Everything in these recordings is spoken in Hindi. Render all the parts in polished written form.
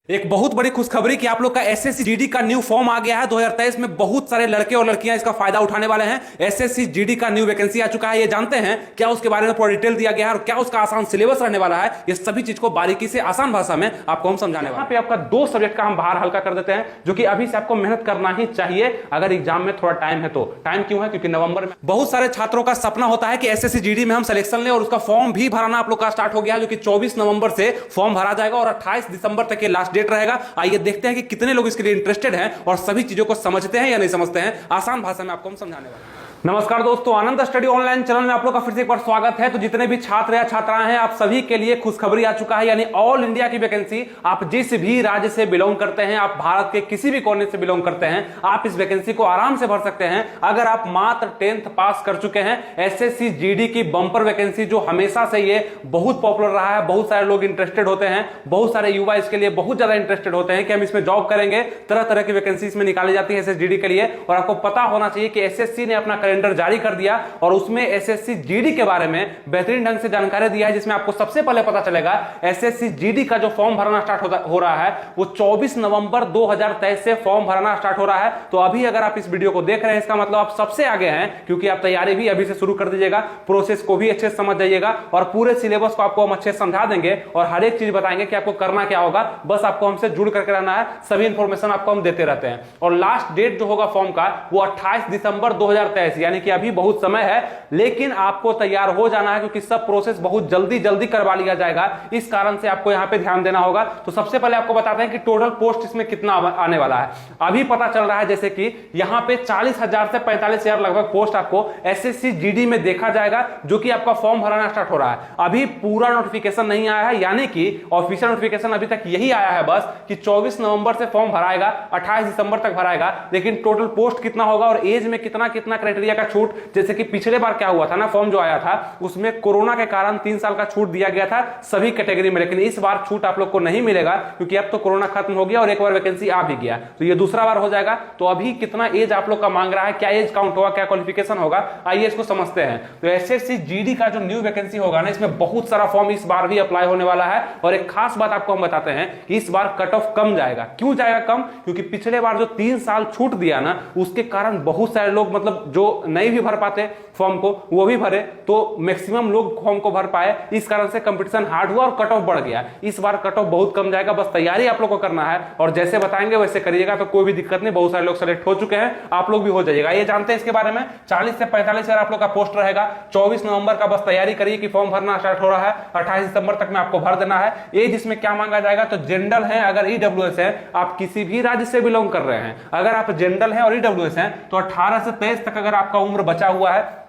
एक बहुत बड़ी खुशखबरी कि आप लोग का एसएससी जीडी का न्यू फॉर्म आ गया है 2023 में। बहुत सारे लड़के और लड़कियां इसका फायदा उठाने वाले हैं। एसएससी जीडी का न्यू वैकेंसी आ चुका है, ये जानते हैं क्या उसके बारे में पूरा डिटेल दिया गया है और क्या उसका आसान सिलेबस रहने वाला है। ये सभी चीज को बारीकी से आसान भाषा में आपको हम समझाने वाले हैं। यहाँ पे आपका 2 सब्जेक्ट का हम बाहर हल्का कर देते हैं, जो कि अभी से आपको मेहनत करना ही चाहिए अगर एग्जाम में थोड़ा टाइम है तो। टाइम क्यों है? क्योंकि नवंबर में बहुत सारे छात्रों का सपना होता है कि एसएससी जीडी में हम सिलेक्शन लें, और उसका फॉर्म भी भराना आप लोग का स्टार्ट हो गया है, जो कि 24 नवंबर से फॉर्म भरा जाएगा और 28 दिसंबर तक ये लास्ट डेट रहेगा। ये देखते हैं कि कितने लोग इसके लिए इंटरेस्टेड हैं और सभी चीजों को समझते हैं या नहीं समझते हैं। आसान भाषा में आपको हम समझाने वाले हैं। नमस्कार दोस्तों, आनंद स्टडी ऑनलाइन चैनल में आप लोग का फिर से एक बार स्वागत है। तो जितने भी छात्र या छात्राएं हैं, आप सभी के लिए खुशखबरी आ चुका है, यानी ऑल इंडिया की वैकेंसी। आप जिस भी राज्य से बिलोंग करते हैं, आप भारत के किसी भी कोने से बिलोंग करते हैं, आप इस वैकेंसी को आराम से भर सकते हैं अगर आप मात्र 10th पास कर चुके हैं। एसएससी जीडी की बंपर वैकेंसी जो हमेशा से ये बहुत पॉपुलर रहा है, बहुत सारे लोग इंटरेस्टेड होते हैं, बहुत सारे युवा इसके लिए बहुत ज्यादा इंटरेस्टेड होते हैं कि हम इसमें जॉब करेंगे। तरह तरह की वैकेंसी इसमें निकाली जाती है एसएससी जीडी के लिए। और आपको पता होना चाहिए कि एसएससी ने अपना कैलेंडर जारी कर दिया और उसमें एसएससी जीडी के बारे में बेहतरीन ढंग से जानकारी दिया है, जिसमें आपको सबसे पहले पता चलेगा एसएससी जीडी का जो फॉर्म भरना स्टार्ट हो रहा है वो 24 नवंबर 2023 से फॉर्म भरना स्टार्ट हो रहा है। तो अभी अगर आप इस वीडियो को देख रहे हैं, इसका मतलब आप सबसे आगे हैं, क्योंकि आप तैयारी भी अभी से शुरू कर दीजिएगा, प्रोसेस को भी अच्छे से समझ जाइएगा और पूरे सिलेबस को आपको हम अच्छे से समझा देंगे और हर एक चीज बताएंगे कि आपको करना क्या होगा। बस आपको हमसे जुड़ करके रहना है, सभी इंफॉर्मेशन आपको हम देते रहते हैं। और लास्ट डेट जो होगा फॉर्म का वो 28 दिसंबर 2023, यानी कि अभी बहुत समय है, लेकिन आपको तैयार हो जाना है क्योंकि सब प्रोसेस बहुत जल्दी जल्दी करवा लिया जाएगा। इस कारण से आपको यहां पे ध्यान देना होगा। तो सबसे पहले आपको बताते हैं कि टोटल पोस्ट इसमें कितना आने वाला है। अभी पता चल रहा है जैसे कि यहां पे 40,000 से 45,000 लगभग पोस्ट आपको एसएससी जीडी में देखा जाएगा, जो कि आपका फॉर्म भराना स्टार्ट हो रहा है। अभी पूरा नोटिफिकेशन नहीं आया है, यानी कि ऑफिशियल नोटिफिकेशन अभी तक यही आया है बस कि 24 नवंबर से फॉर्म भराएगा, 28 दिसंबर तक भराएगा। लेकिन टोटल पोस्ट कितना होगा और एज में कितना कितना क्राइटेरिया का छूट, जैसे कि पिछले बार क्या हुआ था ना, फॉर्म जो आया था उसमें कोरोना के कारण 3 साल का छूट दिया गया था सभी कैटेगरी में, लेकिन इस बार छूट आप लोग को नहीं मिलेगा क्योंकि अब तो कोरोना खत्म हो गया और एक बार वैकेंसी आ भी गया, तो ये दूसरा बार हो जाएगा। तो अभी कितना एज आप लोग का मांग रहा है, क्या एज काउंट होगा, क्या क्वालिफिकेशन होगा, आइए इसको समझते हैं। तो एसएससी जीडी का जो न्यू वैकेंसी होगा ना, इसमें बहुत सारा फॉर्म इस बार भी अप्लाई होने वाला है। और एक खास बात आपको हम बताते हैं कि इस बार कट ऑफ कम जाएगा। क्यों जाएगा कम? क्योंकि पिछले बार जो 3 साल छूट दिया ना, उसके कारण बहुत सारे लोग मतलब जो नहीं भी भर पाते फॉर्म को वो भी भरे, तो मैक्सिमम लोग फॉर्म को भर पाए। इस कारण से कंपटीशन हार्ड हुआ और कट ऑफ बढ़ गया। इस बार कट ऑफ बहुत कम जाएगा, बस तैयारी आप लोग को करना है और जैसे बताएंगे वैसे करिएगा, तो कोई भी दिक्कत नहीं। बहुत सारे लोग सेलेक्ट हो चुके हैं, आप लोग भी हो जाइएगा। ये जानते हैं इसके बारे में। 40 से 45,000 आप लोग का पोस्ट रहेगा। 24 नवंबर का बस तैयारी करिए कि फॉर्म भरना स्टार्ट हो रहा है, 28 दिसंबर तक में आपको भर देना है। एज इसमें क्या मांगा जाएगा? तो जनरल है, अगर ईडब्ल्यूएस है, आप किसी भी राज्य से बिलोंग कर रहे हैं, अगर आप जनरल है और ईडब्ल्यूएस है, तो 18 से 23 तक अगर आपका उम्र बचा हुआ है,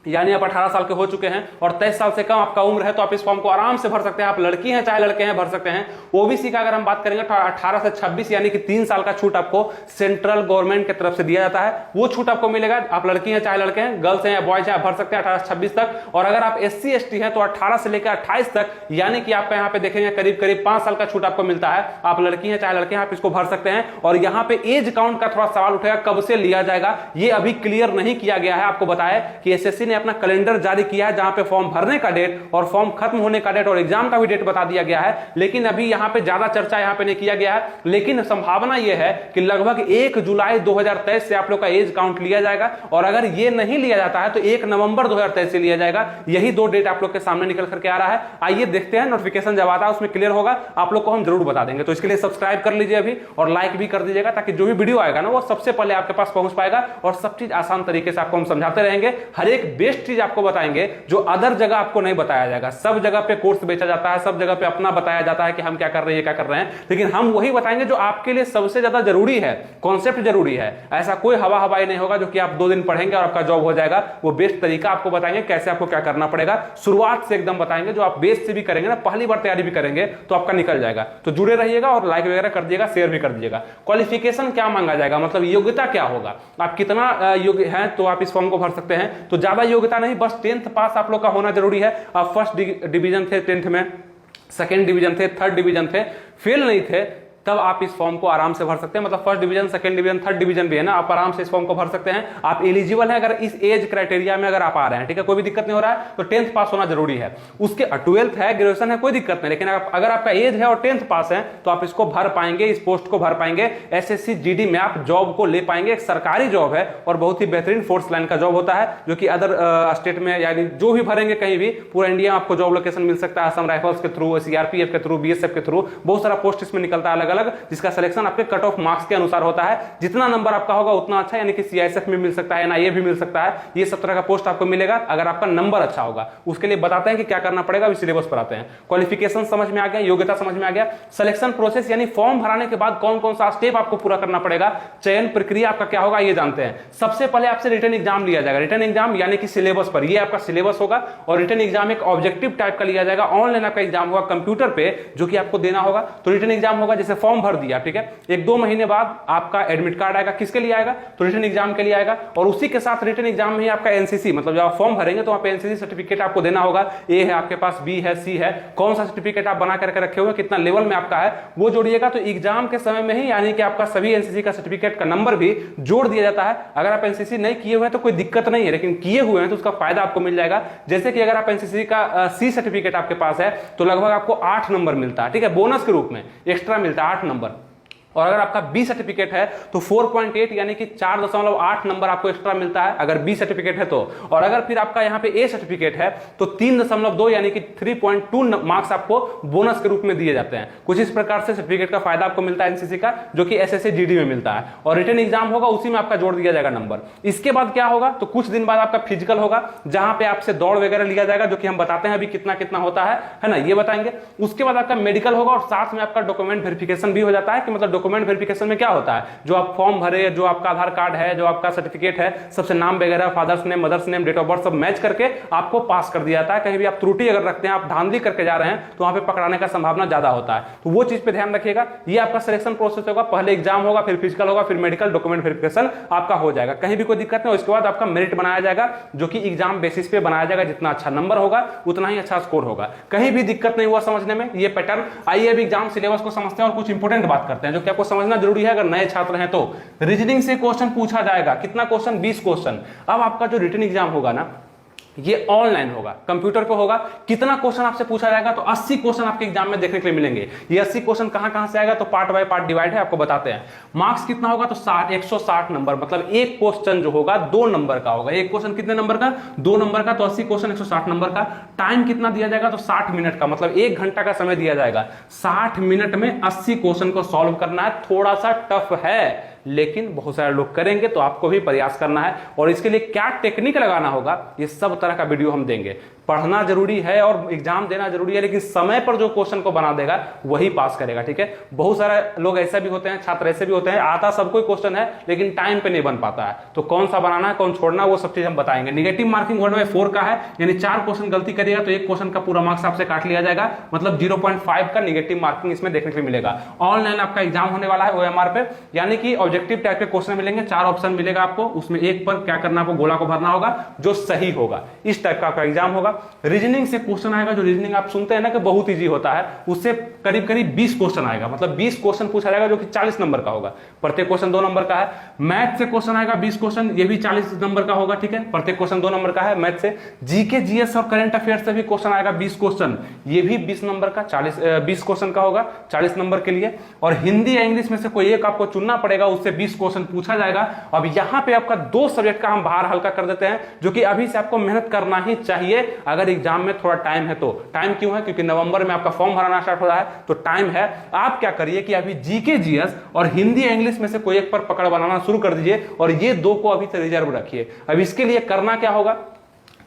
यानी आप 18 साल के हो चुके हैं और 23 साल से कम आपका उम्र है, तो आप इस फॉर्म को आराम से भर सकते हैं। आप लड़की हैं चाहे लड़के हैं, भर सकते हैं। ओबीसी का अगर हम बात करेंगे तो 18 से 26 यानी कि 3 साल का छूट आपको सेंट्रल गवर्नमेंट की तरफ से दिया जाता है, वो छूट आपको मिलेगा। आप लड़की हैं चाहे लड़के हैं, गर्ल्स हैं या बॉयज हैं, आप भर सकते हैं 18 से 26 तक। और अगर आप एससी एसटी हैं तो 18 से लेकर 28 तक, यानी कि आपका यहाँ पे देखेंगे करीब करीब 5 साल का छूट आपको मिलता है। आप लड़की हैं चाहे लड़के हैं, आप इसको भर सकते हैं। और यहाँ पे एज काउंट का थोड़ा सवाल उठेगा, कब से लिया जाएगा, ये अभी क्लियर नहीं किया गया है। आपको बताया कि एसएससी ने अपना कैलेंडर जारी किया है, जहां पे फॉर्म भरने का डेट और फॉर्म खत्म होने का डेट और एग्जाम का भी डेट बता दिया गया है। लेकिन अभी यहां पे ज्यादा चर्चा यहां पे नहीं किया गया है, लेकिन संभावना यह है कि लगभग 1 जुलाई 2023 से आप लोग का एज काउंट लिया जाएगा। और अगर यह नहीं लिया जाता है तो 1 नवंबर 2023 से लिया जाएगा। यही 2 डेट आप लोग के सामने निकल करके आ रहा है। आइए देखते हैं, नोटिफिकेशन जब आता है उसमें क्लियर होगा, आप लोग को हम जरूर बता देंगे। तो इसके लिए सब्सक्राइब कर लीजिए अभी और लाइक भी कर दीजिएगा, ताकि जो भी वीडियो आएगा ना वो सबसे पहले आपके पास पहुंच पाएगा और सब चीज आसान तरीके से आपको हम समझाते रहेंगे। हर एक बेस्ट चीज आपको बताएंगे जो अदर जगह आपको नहीं बताया जाएगा। सब जगह पे कोर्स बेचा जाता है, सब जगह पे अपना बताया जाता है कि हम क्या कर रहे हैं क्या कर रहे हैं, लेकिन हम वही बताएंगे जो आपके लिए सबसे ज्यादा जरूरी है, कॉन्सेप्ट जरूरी है। ऐसा कोई हवा हवाई नहीं होगा जो कि आप 2 दिन पढ़ेंगे और आपका जॉब हो जाएगा। वो बेस्ट तरीका आपको बताएंगे, कैसे आपको क्या करना पड़ेगा, शुरुआत से एकदम बताएंगे। जो आप बेस से भी करेंगे ना, पहली बार तैयारी भी करेंगे तो आपका निकल जाएगा। तो जुड़े रहिएगा और लाइक वगैरह कर दिएगा, शेयर भी कर दीजिएगा। क्वालिफिकेशन क्या मांगा जाएगा, मतलब योग्यता क्या होगा, आप कितना योग्य हैं तो आप इस फॉर्म को भर सकते हैं। तो ज्यादा योग्यता नहीं, बस 10th पास आप लोग का होना जरूरी है। आप फर्स्ट डिवीजन थे 10th में, सेकेंड डिवीजन थे, थर्ड डिवीजन थे, फेल नहीं थे, तब आप इस फॉर्म को आराम से भर सकते हैं। मतलब first division, second division, third division भी है ना, आप आराम से इस फॉर्म को भर सकते हैं। आप एलिजिबल हैं अगर इस एज क्राइटेरिया में अगर आप आ रहे हैं, ठीक है, कोई भी दिक्कत नहीं हो रहा है, तो 10th पास होना जरूरी है। उसके 12th है, ग्रेजुएशन है, कोई दिक्कत नहीं, लेकिन अगर आपका एज है और 10th पास है तो आप इसको भर पाएंगे, इस पोस्ट को भर पाएंगे। एसएससी जीडी में आप जॉब को ले पाएंगे। एक सरकारी जॉब है और बहुत ही बेहतरीन फोर्स लाइन का जॉब होता है, जो कि अदर स्टेट में यानी जो भी भरेंगे कहीं भी पूरा इंडिया में आपको जॉब लोकेशन मिल सकता है। असम राइफल्स के थ्रू, सीआरपीएफ के थ्रू, बीएसएफ के थ्रू, बहुत सारा पोस्ट इसमें निकलता है अलग अलग, जिसका सिलेक्शन आपके कट ऑफ मार्क्स के अनुसार होता है। जितना नंबर आपका होगा उतना अच्छा, यानी कि सीआईएसएफ में मिल सकता है, एनआईए भी मिल सकता है, ये सब तरह का पोस्ट आपको मिलेगा अगर आपका नंबर अच्छा होगा। उसके लिए बताते हैं कि क्या करना पड़ेगा, अभी सिलेबस पर आते हैं। क्वालिफिकेशन समझ में आ गया, योग्यता समझ में आ गया, सिलेक्शन प्रोसेस यानी फॉर्म भराने के बाद कौन कौन सा स्टेप आपको पूरा करना पड़ेगा, चयन प्रक्रिया आपका क्या होगा ये जानते हैं। सबसे पहले आपसे रिटन एग्जाम लिया जाएगा। रिटन एग्जाम यानी कि सिलेबस पर, ये आपका सिलेबस होगा। और रिटन एग्जाम एक ऑब्जेक्टिव टाइप का लिया जाएगा, ऑनलाइन आपका एग्जाम होगा कंप्यूटर पे, जो कि आपको देना होगा। तो रिटन एग्जाम होगा, जैसे फॉर्म भर दिया, ठीक है, 1-2 महीने बाद आपका एडमिट कार्ड आएगा। किसके लिए आएगा? तो रिटन एग्जाम के लिए आएगा। और उसी के साथ रिटन एग्जाम में ही आपका एनसीसी, मतलब जब आप फॉर्म भरेंगे तो वहां पे एनसीसी सर्टिफिकेट आपको देना होगा। ए है आपके पास, बी है, सी है, कौन सा सर्टिफिकेट आप बना करके रखे हुए, कितना लेवल में आपका है वो जोड़िएगा। तो एग्जाम के समय में ही यानी कि आपका सभी एनसीसी का सर्टिफिकेट का नंबर भी जोड़ दिया जाता है। अगर आप एनसीसी नहीं किए हुए हैं तो कोई दिक्कत नहीं है, लेकिन किए हुए हैं तो उसका फायदा आपको मिल जाएगा। जैसे कि अगर आप एनसीसी का सी सर्टिफिकेट आपके पास है तो लगभग आपको 8 नंबर मिलता है, ठीक है, बोनस के रूप में एक्स्ट्रा मिलता है 8 नंबर। और अगर आपका बी सर्टिफिकेट है तो 4.8 यानी कि 4.8 नंबर आपको एक्स्ट्रा मिलता है अगर बी सर्टिफिकेट है तो। और अगर फिर आपका यहाँ पे ए सर्टिफिकेट है तो 3.2 यानी कि 3.2 मार्क्स आपको बोनस के रूप में दिए जाते हैं। कुछ इस प्रकार से सर्टिफिकेट का फायदा आपको मिलता है एनसीसी का, जो कि एसएससी जीडी में मिलता है। और रिटन एग्जाम होगा, उसी में आपका जोड़ दिया जाएगा नंबर। इसके बाद क्या होगा, तो कुछ दिन बाद आपका फिजिकल होगा, जहां पे आपसे दौड़ वगैरह लिया जाएगा, जो कि हम बताते हैं अभी कितना कितना होता है ना, ये बताएंगे। उसके बाद आपका मेडिकल होगा और साथ में आपका डॉक्यूमेंट वेरिफिकेशन भी हो जाता है कि मतलब डॉक्यूमेंट वेरिफिकेशन में क्या होता है, जो आप फॉर्म भरे, जो आपका आधार कार्ड है, जो आपका सर्टिफिकेट है, सबसे नाम वगैरह, father's name, mother's name, date of birth सब मैच करके आपको पास कर दिया जाता है। कहीं भी आप त्रुटि अगर रखते हैं, आप धांधली करके जा रहे हैं, तो वहां पे पकड़ाने का संभावना ज्यादा होता है। तो वो चीज पे ध्यान रखिएगा। ये आपका सिलेक्शन प्रोसेस होगा, पहले एग्जाम होगा, फिर फिजिकल होगा, फिर मेडिकल, डॉक्यूमेंट वेरिफिकेशन आपका हो जाएगा, कहीं भी कोई दिक्कत नहीं। उसके बाद आपका मेरिट बनाया जाएगा, जो कि एग्जाम बेसिस पे बनाया जाएगा। जितना अच्छा नंबर होगा उतना ही अच्छा स्कोर होगा। कहीं भी दिक्कत नहीं हुआ समझने में, ये पैटर्न। आइए अब एग्जाम सिलेबस को समझते हैं और कुछ इंपोर्टेंट बात करते हैं जो कि आपको समझना जरूरी है अगर नए छात्र हैं तो। रीजनिंग से क्वेश्चन पूछा जाएगा, कितना क्वेश्चन? 20 क्वेश्चन। अब आपका जो रिटन एग्जाम होगा ना, ये ऑनलाइन होगा, कंप्यूटर पे होगा। कितना क्वेश्चन आपसे पूछा जाएगा? तो 80 क्वेश्चन आपके एग्जाम में देखने के लिए मिलेंगे। ये 80 क्वेश्चन कहां से आएगा, तो पार्ट बाय पार्ट डिवाइड है, आपको बताते हैं। मार्क्स कितना होगा, तो 160 नंबर, मतलब एक क्वेश्चन जो होगा 2 नंबर का होगा। एक क्वेश्चन कितने नंबर का? 2 नंबर का। तो 80 क्वेश्चन 160 नंबर का। टाइम कितना दिया जाएगा, तो 60 मिनट का, मतलब 1 घंटा का समय दिया जाएगा। 60 मिनट में 80 क्वेश्चन को सॉल्व करना है। थोड़ा सा टफ है, लेकिन बहुत सारे लोग करेंगे, तो आपको भी प्रयास करना है। और इसके लिए क्या टेक्निक लगाना होगा, ये सब तरह का वीडियो हम देंगे। पढ़ना जरूरी है और एग्जाम देना जरूरी है, लेकिन समय पर जो क्वेश्चन को बना देगा वही पास करेगा, ठीक है। बहुत सारे लोग ऐसे भी होते हैं, छात्र ऐसे भी होते हैं, आता सबको क्वेश्चन है लेकिन टाइम पे नहीं बन पाता है। तो कौन सा बनाना है, कौन छोड़ना, वो सब चीज हम बताएंगे। निगेटिव मार्किंग 1 में 4 का है, यानी 4 क्वेश्चन गलती करिएगा तो 1 क्वेश्चन का पूरा मार्क्स आपसे काट लिया जाएगा, मतलब 0.5 का निगेटिव मार्किंग इसमें देखने के लिए मिलेगा। ऑनलाइन आपका एग्जाम होने वाला है OMR पे, यानी कि ऑब्जेक्टिव टाइप के क्वेश्चन मिलेंगे। 4 ऑप्शन मिलेगा आपको, उसमें एक पर क्या करना, आपको गोला को भरना होगा जो सही होगा। इस टाइप का आपका एग्जाम होगा। रीजनिंग से क्वेश्चन आएगा, जो रीजनिंग आप सुनते हैं ना कि बहुत इजी होता है, उससे करीब करीब 20 क्वेश्चन आएगा, मतलब 20 क्वेश्चन पूछा जाएगा, जो कि 40 नंबर का होगा। प्रत्येक क्वेश्चन 2 नंबर का है। मैथ से क्वेश्चन आएगा 20 क्वेश्चन, ये भी 40 नंबर का होगा, ठीक है। प्रत्येक क्वेश्चन 2 नंबर का है मैथ से। जीके जीएस और करंट अफेयर्स से भी क्वेश्चन आएगा 20 क्वेश्चन, ये भी 20 नंबर का, 20 क्वेश्चन का होगा 40 नंबर के लिए। और हिंदी या इंग्लिश में से कोई एक आपको चुनना पड़ेगा, उससे 20 क्वेश्चन पूछा जाएगा। अब यहां पे आपका 2 सब्जेक्ट का हम बाहर हल्का कर देते हैं, जो कि अभी से आपको मेहनत करना ही चाहिए अगर एग्जाम में थोड़ा टाइम है तो। टाइम क्यों है, क्योंकि नवंबर में आपका फॉर्म भराना स्टार्ट हो रहा है, तो टाइम है। आप क्या करिए कि अभी जीके जीएस और हिंदी या इंग्लिश में से कोई एक पर पकड़ बनाना शुरू कर दीजिए, और ये 2 को अभी से रिजर्व रखिए। अब इसके लिए करना क्या होगा,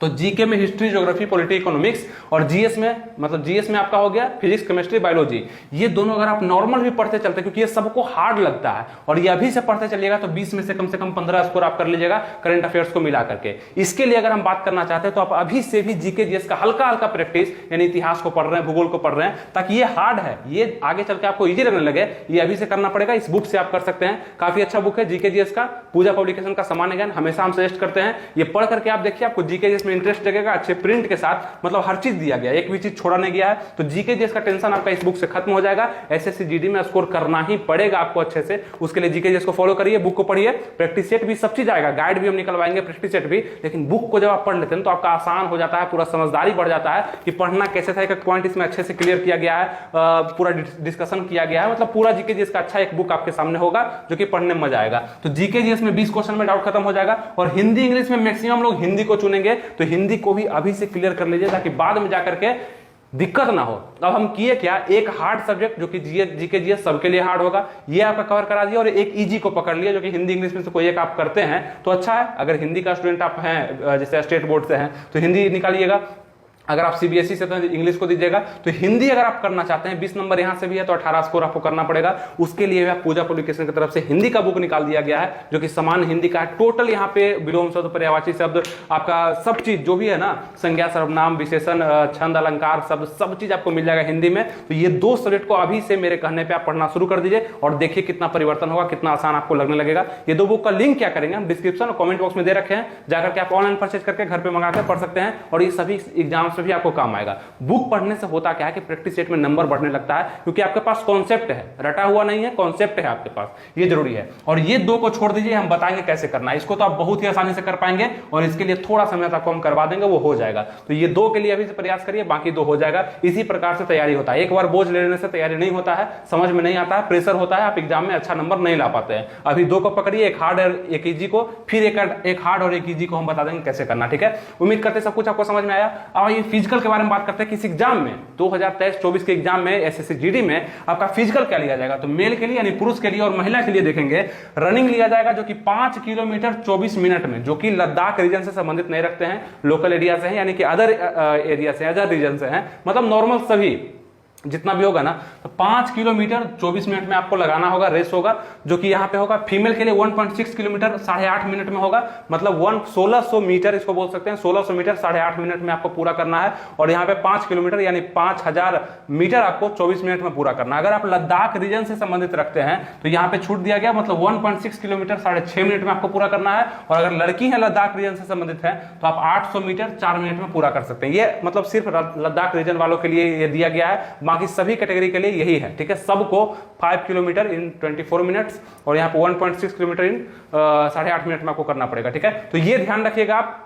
तो जीके में हिस्ट्री, ज्योग्राफी, पॉलिटी, इकोनॉमिक्स, और जीएस में, मतलब जीएस में आपका हो गया फिजिक्स, केमिस्ट्री, बायोलॉजी। ये दोनों अगर आप नॉर्मल भी पढ़ते चलते, क्योंकि ये सबको हार्ड लगता है, और ये अभी से पढ़ते चलिएगा तो 20 में से कम 15 स्कोर आप कर लीजिएगा करंट अफेयर्स को मिला करके। इसके लिए अगर हम बात करना चाहते हैं तो आप अभी से भी जीके जीएस का हल्का हल्का प्रैक्टिस, यानी इतिहास को पढ़ रहे हैं, भूगोल को पढ़ रहे हैं, ताकि ये हार्ड है, ये आगे चल के आपको ईजी लगने लगे, ये अभी से करना पड़ेगा। इस बुक से आप कर सकते हैं, काफी अच्छा बुक है जीके जीएस का, पूजा पब्लिकेशन का सामान्य ज्ञान, हमेशा हम सजेस्ट करते हैं। ये पढ़ करके आप देखिए, आपको जीके जीएस इसमें इंटरेस्ट जगेगा, अच्छे प्रिंट के साथ, मतलब हर चीज दिया गया, एक भी चीज छोड़ा नहीं गया है। तो जीके जीएस का टेंशन आपका इस बुक से खत्म हो जाएगा। एसएससी जीडी में स्कोर करना ही पड़ेगा आपको अच्छे से, उसके लिए जीके जीएस को फॉलो करिए, बुक को पढ़िए, प्रैक्टिस सेट भी सब चीज आएगा, गाइड भी हम निकलवाएंगे, प्रैक्टिस सेट भी। लेकिन बुक को जब आप पढ़ लेते हैं तो आपका आसान हो जाता है, पूरा समझदारी बढ़ जाता है कि पढ़ना कैसे था। एक पॉइंट इसमें अच्छे से क्लियर किया गया है, पूरा डिस्कशन किया गया है, मतलब पूरा जीके जीएस का अच्छा एक बुक आपके सामने होगा जो कि पढ़ने में मजा आएगा। तो जीके जीएस में 20 क्वेश्चन में डाउट खत्म हो जाएगा। और हिंदी इंग्लिश में मैक्सिमम लोग हिंदी को चुनेंगे, तो हिंदी को भी अभी से क्लियर कर लीजिए ताकि बाद में जाकर के दिक्कत ना हो। अब हम किए क्या, एक हार्ड सब्जेक्ट जो कि जीके जीएस सबके लिए हार्ड होगा, ये आपका कवर करा दिया, और एक इजी को पकड़ लिया जो कि हिंदी इंग्लिश में से कोई एक आप करते हैं तो अच्छा है। अगर हिंदी का स्टूडेंट आप हैं, जैसे स्टेट बोर्ड से हैं, तो हिंदी निकालिएगा। अगर आप सीबीएसई से तो इंग्लिश को दीजिएगा। तो हिंदी अगर आप करना चाहते हैं, 20 नंबर यहां से भी है तो 18 स्कोर आपको करना पड़ेगा। उसके लिए पूजा पब्लिकेशन की तरफ से हिंदी का बुक निकाल दिया गया है जो कि समान हिंदी का है। टोटल यहाँ पे विलोम शब्द, पर्यायवाची शब्द, आपका सब चीज जो भी है ना, संज्ञा, सर्वनाम, विशेषण, छंद, अलंकार शब्द, सब चीज आपको मिल जाएगा हिंदी में। तो ये 2 सब्जेक्ट को अभी से मेरे कहने पर आप पढ़ना शुरू कर दीजिए और देखिए कितना परिवर्तन होगा, कितना आसान आपको लगने लगेगा। ये 2 बुक का लिंक क्या करेंगे हम डिस्क्रिप्शन और कमेंट बॉक्स में दे रखे हैं, जाकर के आप ऑनलाइन परचेज करके घर पे मंगा कर पढ़ सकते हैं और ये सभी एग्जाम्स में भी आपको काम आएगा। बुक पढ़ने से होता क्या है कि प्रैक्टिस सेट में नंबर बढ़ने लगता है, क्योंकि आपके पास कॉन्सेप्ट है, रटा हुआ नहीं है, कॉन्सेप्ट है आपके पास, ये जरूरी है। और ये 2 को छोड़ दीजिए, हम बताएंगे कैसे करना है। इसको तो आप बहुत ही आसानी से कर पाएंगे और इसके लिए थोड़ा समय आपको हम करवा देंगे, वो हो जाएगा। तो ये 2 के लिए अभी से प्रयास करिए, बाकी 2 हो जाएगा। इसी प्रकार से तैयारी होता है, एक बार बोझ ले लेने से तैयारी नहीं होता है, समझ में नहीं आता है, प्रेशर होता है, आप एग्जाम में अच्छा नंबर नहीं ला पाते हैं। अभी 2 को पकड़िए, एक हार्ड और एक इजी को, फिर एक हार्ड और एक इजी को हम बता देंगे कैसे करना, ठीक है। उम्मीद करते सब कुछ आपको समझ में आया। अब ये फिजिकल के बारे में बात करते हैं कि इस एग्जाम में 2023-24 के एग्जाम में एसएससी जीडी में आपका फिजिकल क्या लिया जाएगा। तो मेल के लिए यानी पुरुष के लिए और महिला के लिए देखेंगे, रनिंग लिया जाएगा जो कि 5 किलोमीटर 24 मिनट में, जो कि लद्दाख रीजन से संबंधित नहीं रखते हैं, लोकल एरिया से हैं, यानी कि अदर एरिया से, अदर रीजन से हैं, मतलब नॉर्मल सभी जितना भी होगा ना। तो 5 किलोमीटर 24 मिनट में आपको लगाना होगा, रेस होगा, जो कि यहाँ पे होगा। फीमेल के लिए 1.6 किलोमीटर 8.5 मिनट में होगा, मतलब 1600 मीटर इसको बोल सकते हैं, 1600 मीटर 8.5 मिनट में आपको पूरा करना है। और यहाँ पे 5 किलोमीटर यानी 5000 मीटर आपको 24 मिनट में पूरा करना है। अगर आप लद्दाख रीजन से संबंधित रखते हैं तो यहाँ पे छूट दिया गया, मतलब 1.6 किलोमीटर 6.5 मिनट में आपको पूरा करना है। और अगर लड़की है लद्दाख रीजन से संबंधित है तो आप 800 मीटर 4 मिनट में पूरा कर सकते हैं। ये मतलब सिर्फ लद्दाख रीजन वालों के लिए ये दिया गया है, बाकी सभी कैटेगरी के लिए यही है, ठीक है। सबको 5 किलोमीटर इन 24 मिनट्स और यहाँ पे 1.6 किलोमीटर इन 8.5 मिनट में आपको करना पड़ेगा, ठीक है। तो ये ध्यान रखिएगा आप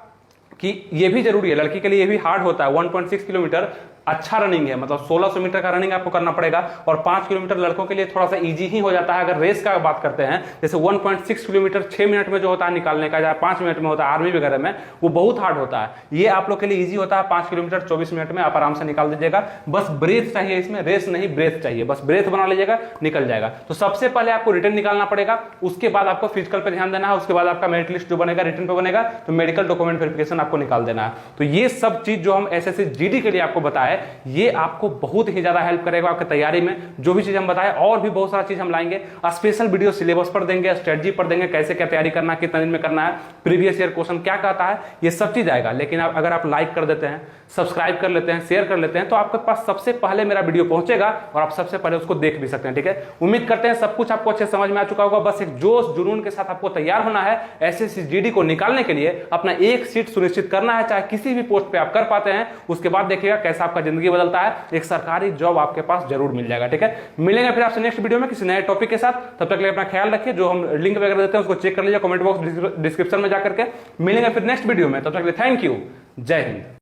कि ये भी जरूरी है, लड़की के लिए ये भी हार्ड होता है। 1.6 किलोमीटर अच्छा रनिंग है, मतलब 1600 मीटर का रनिंग आपको करना पड़ेगा। और 5 किलोमीटर लड़कों के लिए थोड़ा सा इजी ही हो जाता है। अगर रेस का बात करते हैं, जैसे 1.6 किलोमीटर 6 मिनट में जो होता है निकालने का, या 5 मिनट में होता है आर्मी वगैरह में, वो बहुत हार्ड होता है। ये आप लोग के लिए इजी होता है, 5 किलोमीटर 24 मिनट में आप आराम से निकाल दीजिएगा। बस ब्रेथ चाहिए इसमें, रेस नहीं ब्रेथ चाहिए, बस ब्रेथ बना लीजिएगा, निकल जाएगा। तो सबसे पहले आपको रिटर्न निकालना पड़ेगा, उसके बाद आपको फिजिकल पे ध्यान देना है, उसके बाद आपका मेरिट लिस्ट जो बनेगा रिटर्न पे बनेगा, तो मेडिकल डॉक्यूमेंट वेरिफिकेशन आपको निकाल देना है। तो ये सब चीज जो हम एसएससी जीडी के लिए आपको बताए, ये आपको बहुत ही ज्यादा हेल्प करेगा आपकी तैयारी में। जो भी चीज हम बताए और भी बहुत सारा चीज हम लाएंगे, स्पेशल वीडियो सिलेबस पर देंगे, स्ट्रेटजी पर देंगे, कैसे क्या तैयारी करना, कितने दिन में करना है, प्रीवियस ईयर क्वेश्चन क्या कहता है, ये सब चीज आएगा। लेकिन अगर आप लाइक कर देते हैं, सब्सक्राइब कर लेते हैं, शेयर कर लेते हैं, तो आपके पास सबसे पहले मेरा वीडियो पहुंचेगा और आप सबसे पहले उसको देख भी सकते हैं, ठीक है। उम्मीद करते हैं सब कुछ आपको अच्छे समझ में आ चुका होगा। बस एक जोश जुनून के साथ आपको तैयार होना है एसएससी जीडी को निकालने के लिए। अपना एक सीट सुनिश्चित करना है, चाहे किसी भी पोस्ट पे आप कर पाते हैं। उसके बाद देखिएगा कैसा आपका जिंदगी बदलता है, एक सरकारी जॉब आपके पास जरूर मिल जाएगा, ठीक है। मिलेंगे फिर आपसे नेक्स्ट वीडियो में किसी नए टॉपिक के साथ। तब तक के लिए अपना ख्याल रखिए। जो हम लिंक वगैरह देते हैं उसको चेक कर लीजिए कमेंट बॉक्स डिस्क्रिप्शन में जाकर के। मिलेंगे फिर नेक्स्ट वीडियो में, तब तक के लिए थैंक यू, जय हिंद।